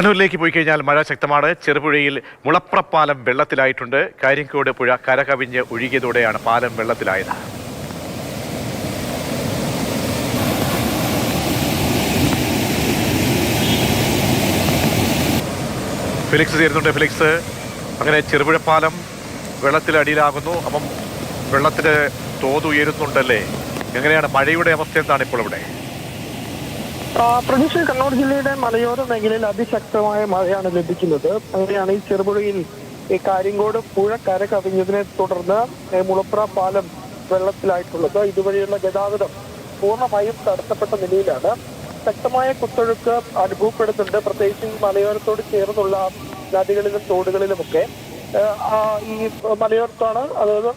കണ്ണൂരിലേക്ക് പോയി കഴിഞ്ഞാൽ മഴ ശക്തമാണ്. ചെറുപുഴയിൽ മുളപ്രപ്പാലം വെള്ളത്തിലായിട്ടുണ്ട്. കാര്യങ്കോട് പുഴ കരകവിഞ്ഞ് ഒഴുകിയതോടെയാണ് പാലം വെള്ളത്തിലായത്. ഫിലിക്സ് ചേരുന്നുണ്ട്. ഫിലിക്സ്, അങ്ങനെ ചെറുപുഴ പാലം വെള്ളത്തിലടിയിലാകുന്നു. അപ്പം വെള്ളത്തിന് തോത് ഉയരുന്നുണ്ടല്ലേ? എങ്ങനെയാണ് മഴയുടെ അവസ്ഥ? എന്താണ് ഇപ്പോൾ ഇവിടെ? പ്രതീക്ഷ, കണ്ണൂർ ജില്ലയുടെ മലയോര മേഖലയിൽ അതിശക്തമായ മഴയാണ് ലഭിക്കുന്നത്. അങ്ങനെയാണ് ഈ ചെറുപുഴയിൽ ഈ കാര്യങ്കോട് പുഴ കര കവിഞ്ഞതിനെ തുടർന്ന് മുളപ്ര പാലം വെള്ളത്തിലായിട്ടുള്ളത്. ഇതുവഴിയുള്ള ഗതാഗതം പൂർണ്ണമായും തടസ്സപ്പെട്ട നിലയിലാണ്. ശക്തമായ കുത്തൊഴുക്ക് അനുഭവപ്പെടുന്നുണ്ട്, പ്രത്യേകിച്ച് ഈ മലയോരത്തോട് ചേർന്നുള്ള നദികളിലും തോടുകളിലുമൊക്കെ. ഈ മലയോരത്താണ്, അതായത്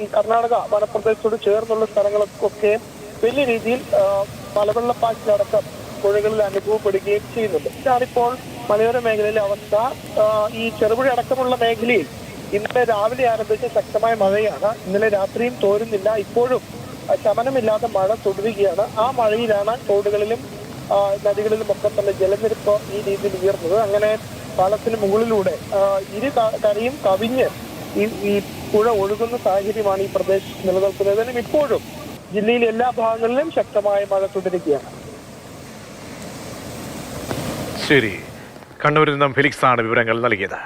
ഈ കർണാടക വനപ്രദേശത്തോട് ചേർന്നുള്ള സ്ഥലങ്ങൾക്കൊക്കെ വലിയ രീതിയിൽ മലവെള്ളപ്പാച്ചിലടക്കം പുഴകളിൽ അനുഭവപ്പെടുകയും ചെയ്യുന്നുണ്ട്. ഇതാണിപ്പോൾ മലയോര മേഖലയിലെ അവസ്ഥ. ഈ ചെറുപുഴ അടക്കമുള്ള മേഖലയിൽ ഇന്നലെ രാവിലെ ആരംഭിച്ച ശക്തമായ മഴയാണ്. ഇന്നലെ രാത്രിയും തോരുന്നില്ല. ഇപ്പോഴും ശമനമില്ലാതെ മഴ തുടരുകയാണ്. ആ മഴയിലാണ് തോടുകളിലും നദികളിലും ഒക്കെ തന്നെ ജലനിരപ്പ് ഈ രീതിയിൽ ഉയർന്നത്. അങ്ങനെ പാലത്തിന് മുകളിലൂടെ ഇരു കരയും കവിഞ്ഞ് ഈ പുഴ ഒഴുകുന്ന സാഹചര്യമാണ് ഈ പ്രദേശത്ത് നിലനിൽക്കുന്നത്. ഏതായാലും ഇപ്പോഴും ജില്ലയിലെ എല്ലാ ഭാഗങ്ങളിലും ശക്തമായ മഴ തുടരുകയാണ്. ശരി, കണ്ണൂരിൽ നിന്നും ഫിലിക്സ് ആണ് വിവരങ്ങൾ നൽകിയത്.